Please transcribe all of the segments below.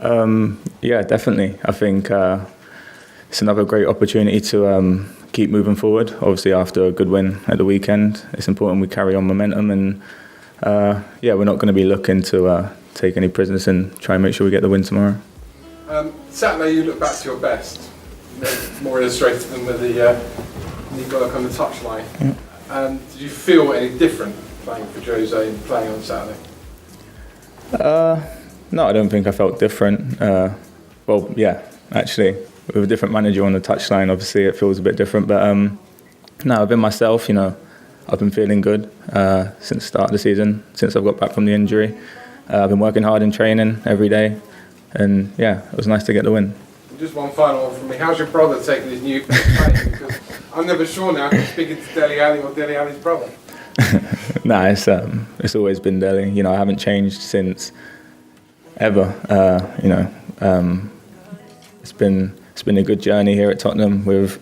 Yeah, definitely. I think it's another great opportunity to keep moving forward. Obviously, after a good win at the weekend, it's important we carry on momentum, and yeah, we're not going to be looking to take any prisoners and try and make sure we get the win tomorrow. Saturday, you look back to your best, more illustrated than with the work on the touchline. Yeah. Did you feel any different playing for Jose and playing on Saturday? No, I don't think I felt different. Well, yeah, actually, with a different manager on the touchline, obviously it feels a bit different. But no, I've been myself. I've been feeling good since the start of the season, since I've got back from the injury. I've been working hard in training every day, and yeah, it was nice to get the win. Just one final one from me. How's your brother taking his new playing? Because I'm never sure now if I'm speaking to Dellialli or Dellialli's brother. Nah, it's always been Deli. I haven't changed since ever. It's been a good journey here at Tottenham with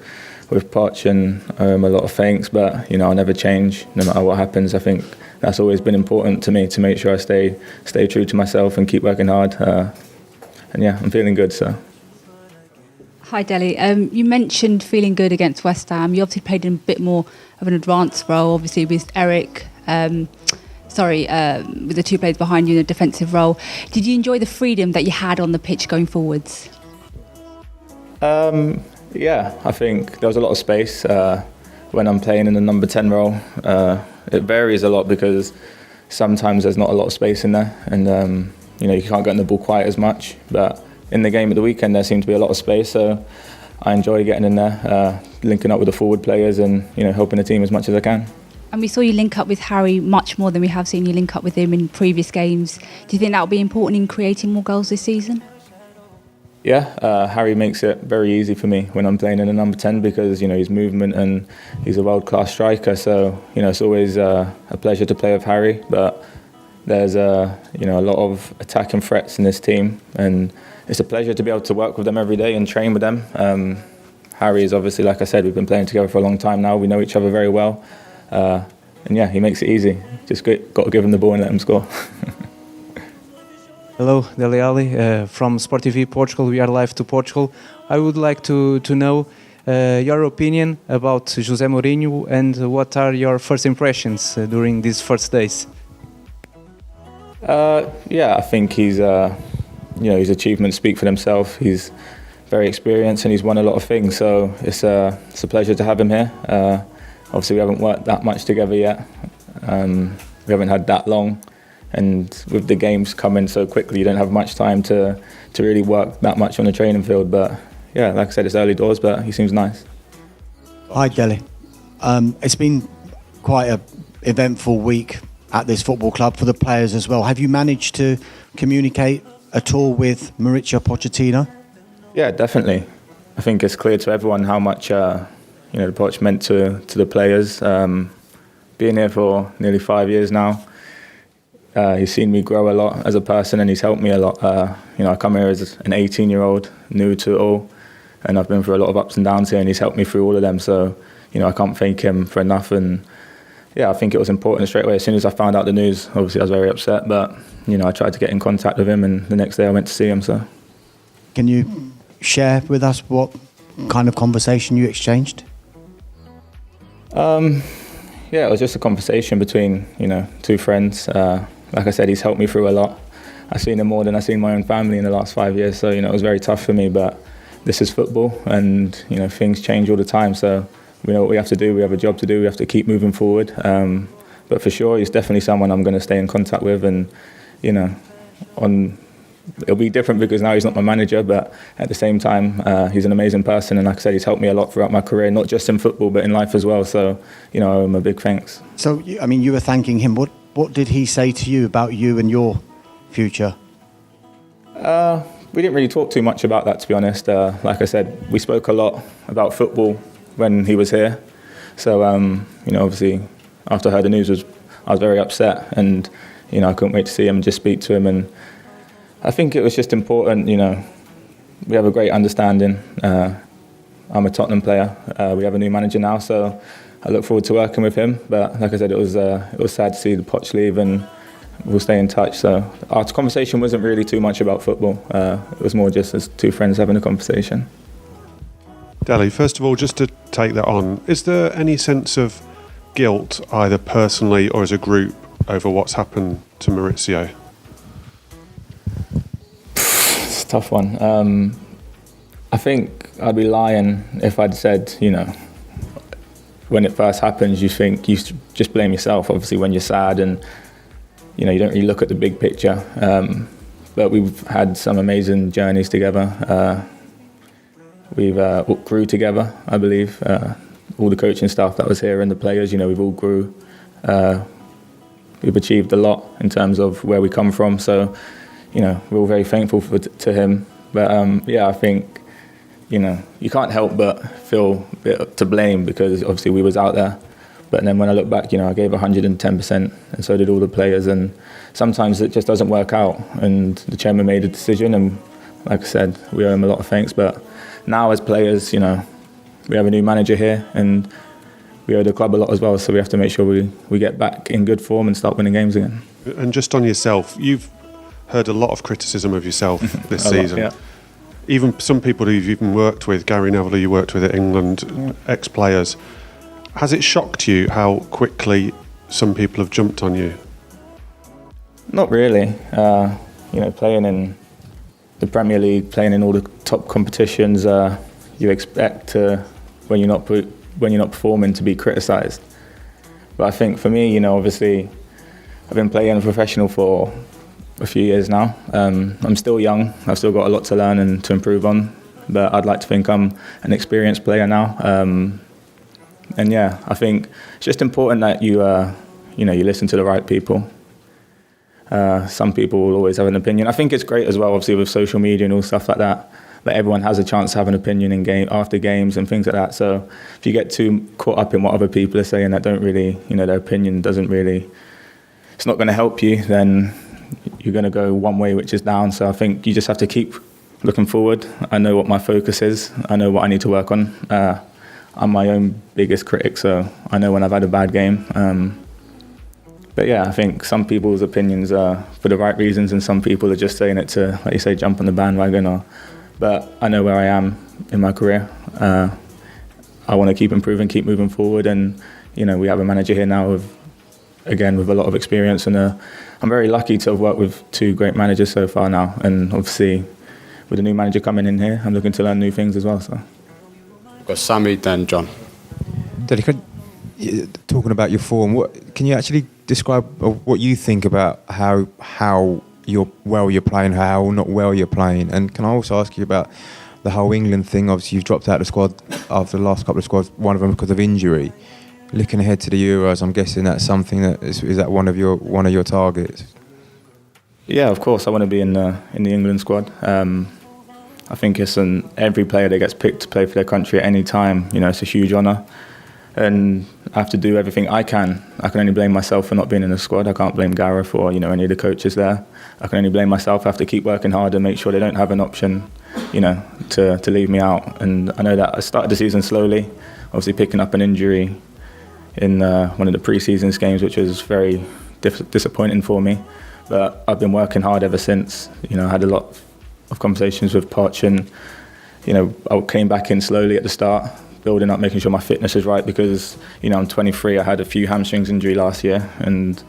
Poch and a lot of thanks. But I'll never change no matter what happens. I think that's always been important to me, to make sure I stay true to myself and keep working hard. And yeah, I'm feeling good. So. Hi Deli, you mentioned feeling good against West Ham. You obviously played in a bit more of an advanced role, obviously with Eric, with the two players behind you in a defensive role. Did you enjoy the freedom that you had on the pitch going forwards? Yeah, I think there was a lot of space when I'm playing in the number 10 role. It varies a lot because sometimes there's not a lot of space in there, and you can't get in the ball quite as much. But in the game at the weekend, there seemed to be a lot of space, so I enjoy getting in there, linking up with the forward players, and helping the team as much as I can. And we saw you link up with Harry much more than we have seen you link up with him in previous games. Do you think that will be important in creating more goals this season? Yeah, Harry makes it very easy for me when I'm playing in the number 10 because his movement, and he's a world-class striker. So it's always a pleasure to play with Harry. But there's a lot of attacking threats in this team, and it's a pleasure to be able to work with them every day and train with them. Harry is obviously, like I said, we've been playing together for a long time now. We know each other very well. And yeah, he makes it easy. Just got to give him the ball and let him score. Hello, Dellialli from Sport TV Portugal. We are live to Portugal. I would like to know your opinion about José Mourinho and what are your first impressions during these first days? Yeah, I think his achievements speak for themselves. He's very experienced and he's won a lot of things. So it's a pleasure to have him here. Obviously, we haven't worked that much together yet. We haven't had that long. And with the games coming so quickly, you don't have much time to really work that much on the training field. But yeah, like I said, it's early doors, but he seems nice. Hi, Deli. It's been quite an eventful week at this football club for the players as well. Have you managed to communicate at all with Mauricio Pochettino? Yeah, definitely. I think it's clear to everyone how much the Poch meant to the players. Being here for nearly 5 years now, he's seen me grow a lot as a person, and he's helped me a lot. I come here as an 18-year-old, new to it all, and I've been through a lot of ups and downs here, and he's helped me through all of them. So, I can't thank him for enough. And yeah, I think it was important straight away. As soon as I found out the news, obviously I was very upset, but I tried to get in contact with him, and the next day I went to see him. So, can you share with us what kind of conversation you exchanged? Yeah, it was just a conversation between two friends. Like I said, he's helped me through a lot. I've seen him more than I've seen my own family in the last 5 years. So it was very tough for me, but this is football, and things change all the time. So we know what we have to do. We have a job to do. We have to keep moving forward. But for sure, he's definitely someone I'm going to stay in contact with, and it'll be different because now he's not my manager, but at the same time, he's an amazing person, and like I said, he's helped me a lot throughout my career, not just in football, but in life as well. So, I owe him a big thanks. So, you were thanking him. What did he say to you about you and your future? We didn't really talk too much about that, to be honest. Like I said, we spoke a lot about football when he was here. So, obviously, after I heard the news, I was very upset, and, I couldn't wait to see him and just speak to him. And I think it was just important, we have a great understanding. I'm a Tottenham player. We have a new manager now, so I look forward to working with him. But like I said, it was sad to see the Poch leave, and we'll stay in touch. So our conversation wasn't really too much about football. It was more just as two friends having a conversation. Deli, first of all, just to take that on, is there any sense of guilt, either personally or as a group, over what's happened to Maurizio? It's a tough one. I think I'd be lying if I'd said, you know, when it first happens, you think you just blame yourself. Obviously, when you're sad and, you know, you don't really look at the big picture. But we've had some amazing journeys together. We've grew together, I believe. All the coaching staff that was here and the players, you know, we've all grew. We've achieved a lot in terms of where we come from. So, you know, we're all very thankful to him. But yeah, I think, you know, you can't help but feel a bit to blame because obviously we was out there. But then when I look back, you know, I gave 110% and so did all the players. And sometimes it just doesn't work out. And the chairman made a decision and like I said, we owe him a lot of thanks. But now as players, you know, we have a new manager here and we owe the club a lot as well. So we have to make sure we get back in good form and start winning games again. And just on yourself, you've heard a lot of criticism of yourself this season. Yeah. Even some people who you've even worked with, Gary Neville, who you worked with at England, ex-players. Has it shocked you how quickly some people have jumped on you? Not really. You know, playing in the Premier League, playing in all the top competitions, you expect to, when you're not performing, to be criticised. But I think for me, you know, obviously, I've been playing professional for a few years now. I'm still young. I've still got a lot to learn and to improve on. But I'd like to think I'm an experienced player now. And yeah, I think it's just important that you listen to the right people. Some people will always have an opinion. I think it's great as well, obviously, with social media and all stuff like that. That everyone has a chance to have an opinion after games and things like that. So if you get too caught up in what other people are saying that don't really, you know, their opinion doesn't really, it's not going to help you, then you're going to go one way, which is down. So I think you just have to keep looking forward. I know what my focus is. I know what I need to work on. I'm my own biggest critic, so I know when I've had a bad game. But yeah, I think some people's opinions are for the right reasons and some people are just saying it to, like you say, jump on the bandwagon. But I know where I am in my career. I want to keep improving, keep moving forward. And, you know, we have a manager here now with a lot of experience. And I'm very lucky to have worked with two great managers so far now. And obviously, with a new manager coming in here, I'm looking to learn new things as well. So. We've got Sammy, then John. Talking about your form, can you actually describe what you think about how you're playing, how not well you're playing? And can I also ask you about the whole England thing? Obviously, you've dropped out of the squad after the last couple of squads, one of them because of injury. Looking ahead to the Euros, I'm guessing that's something that is that one of your targets? Yeah, of course, I want to be in the England squad. I think it's every player that gets picked to play for their country at any time. You know, it's a huge honour. And I have to do everything I can. I can only blame myself for not being in the squad. I can't blame Gareth or, you know, any of the coaches there. I can only blame myself. I have to keep working hard and make sure they don't have an option, you know, to leave me out. And I know that I started the season slowly, obviously picking up an injury in one of the pre-season games, which was very disappointing for me. But I've been working hard ever since. You know, I had a lot of conversations with Poch and, you know, I came back in slowly at the start, building up, making sure my fitness is right because, you know, I'm 23, I had a few hamstrings injury last year and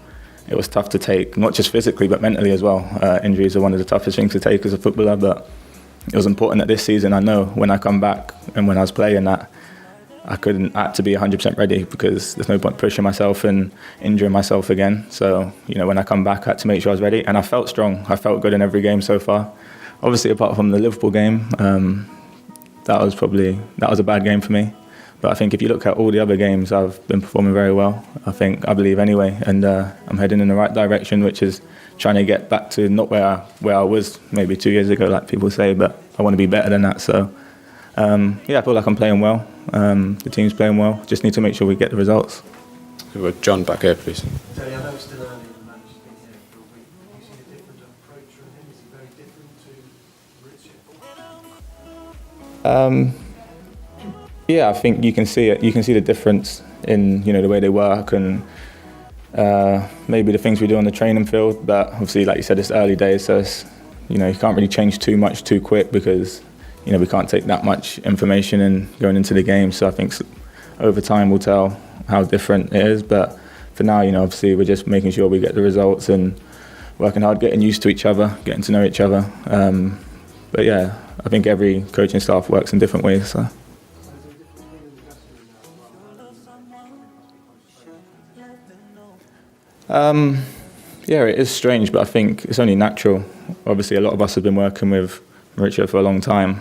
it was tough to take, not just physically but mentally as well. Injuries are one of the toughest things to take as a footballer, but it was important that this season I know when I come back and when I was playing that I had to be 100% ready because there's no point pushing myself and injuring myself again. So, you know, when I come back I had to make sure I was ready and I felt strong. I felt good in every game so far. Obviously apart from the Liverpool game, that was a bad game for me. But I think if you look at all the other games, I've been performing very well. I believe anyway, and I'm heading in the right direction, which is trying to get back to not where I was maybe 2 years ago, like people say, but I want to be better than that. So yeah, I feel like I'm playing well. The team's playing well. Just need to make sure we get the results. We've got John back here, please. Tony, I know it's still early in the manager's been here for a week. Have you seen a different approach from him? Is he very different to Maurizio? Yeah, I think you can see it. You can see the difference in, you know, the way they work and maybe the things we do on the training field, but obviously, like you said, it's early days, so it's, you can't really change too much too quick because, we can't take that much information in going into the game. So I think over time we'll tell how different it is. But for now, obviously we're just making sure we get the results and working hard, getting used to each other, getting to know each other. But yeah, I think every coaching staff works in different ways. So. Yeah, it is strange, but I think it's only natural. Obviously, a lot of us have been working with Mauricio for a long time,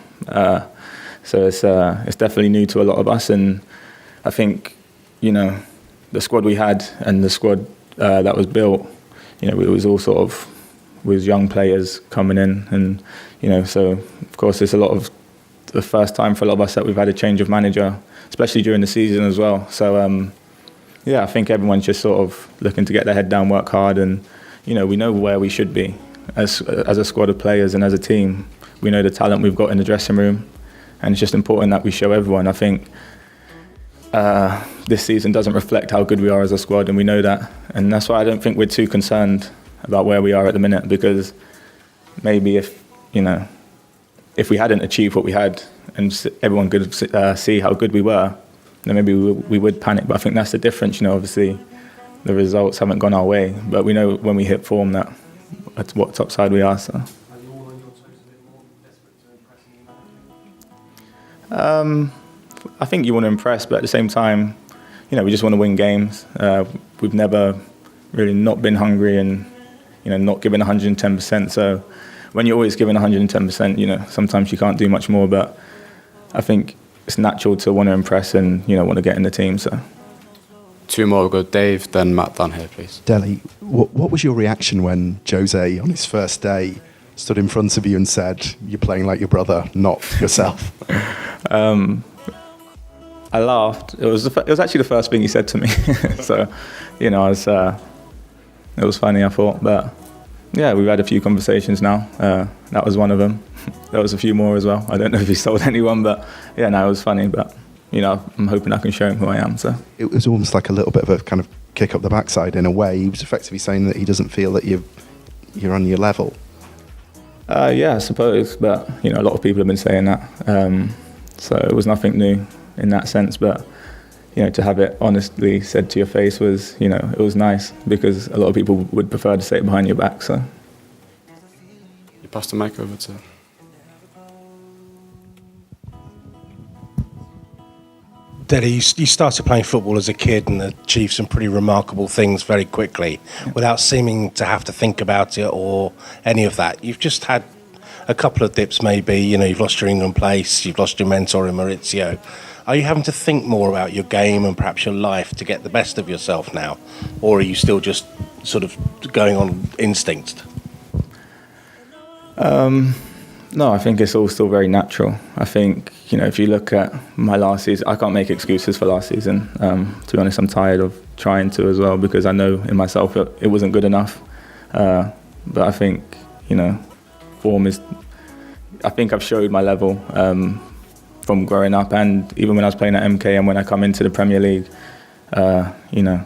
so it's definitely new to a lot of us. And I think, the squad we had and the squad that was built, it was all sort of with young players coming in, and so of course it's a lot of the first time for a lot of us that we've had a change of manager, especially during the season as well. So. Yeah, I think everyone's just sort of looking to get their head down, work hard, and we know where we should be as a squad of players and as a team. We know the talent we've got in the dressing room, and it's just important that we show everyone. I think this season doesn't reflect how good we are as a squad, and we know that, and that's why I don't think we're too concerned about where we are at the minute, because maybe if we hadn't achieved what we had and everyone could see how good we were, then maybe we would panic. But I think that's the difference. Obviously the results haven't gone our way, but we know when we hit form that's what top side we are. So. Are you all on your toes a bit more, desperate to impress anyone? I think you want to impress, but at the same time, we just want to win games. We've never really not been hungry and not given 110%. So when you're always giving 110%, sometimes you can't do much more. But I think it's natural to want to impress and want to get in the team. So 2 more, we'll go Dave, then Matt down here, please. Deli, what was your reaction when Jose, on his first day, stood in front of you and said, "You're playing like your brother, not yourself"? I laughed. It was actually the first thing he said to me. So, it was funny, I thought. But yeah, we've had a few conversations now. That was one of them. There was a few more as well. I don't know if he sold anyone, but yeah, no, it was funny. But I'm hoping I can show him who I am. So it was almost like a little bit of a kind of kick up the backside in a way. He was effectively saying that he doesn't feel that you're on your level. Yeah, I suppose. But a lot of people have been saying that. So it was nothing new in that sense. But to have it honestly said to your face was, it was nice, because a lot of people would prefer to say it behind your back. So You pass the mic over to. Deli, you started playing football as a kid and achieved some pretty remarkable things very quickly without seeming to have to think about it or any of that. You've just had a couple of dips maybe, you've lost your England place, you've lost your mentor in Maurizio. Are you having to think more about your game and perhaps your life to get the best of yourself now? Or are you still just sort of going on instinct? No, I think it's all still very natural. I think, if you look at my last season, I can't make excuses for last season. To be honest, I'm tired of trying to as well, because I know in myself it wasn't good enough. But I think, form is... I think I've showed my level from growing up, and even when I was playing at MK and when I come into the Premier League, when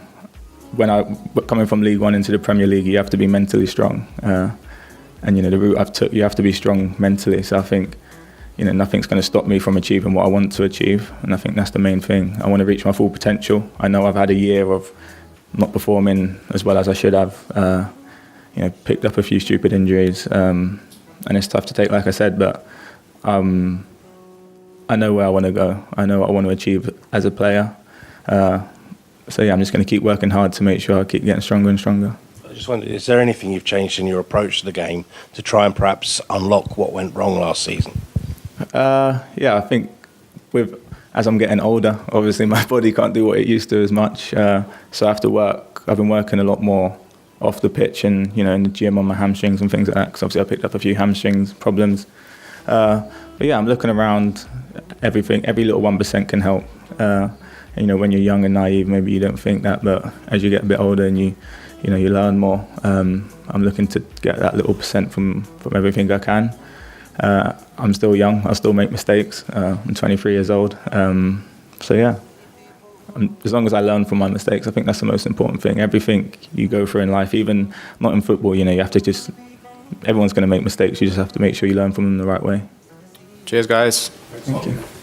coming from League One into the Premier League, you have to be mentally strong. And the route I've took, you have to be strong mentally. So I think, nothing's going to stop me from achieving what I want to achieve. And I think that's the main thing. I want to reach my full potential. I know I've had a year of not performing as well as I should have. Picked up a few stupid injuries, and it's tough to take, like I said. But I know where I want to go. I know what I want to achieve as a player. So yeah, I'm just going to keep working hard to make sure I keep getting stronger and stronger. I just wondered, is there anything you've changed in your approach to the game to try and perhaps unlock what went wrong last season? Yeah, I think as I'm getting older, obviously my body can't do what it used to as much. So I have to work. I've been working a lot more off the pitch and, in the gym on my hamstrings and things like that, because obviously I picked up a few hamstrings problems. But yeah, I'm looking around everything. Every little 1% can help. When you're young and naive, maybe you don't think that, but as you get a bit older and you learn more, I'm looking to get that little percent from everything I can. I'm still young, I still make mistakes. I'm 23 years old. So yeah, as long as I learn from my mistakes, I think that's the most important thing. Everything you go through in life, even not in football, you have to just, everyone's going to make mistakes. You just have to make sure you learn from them the right way. Cheers, guys. Thank you.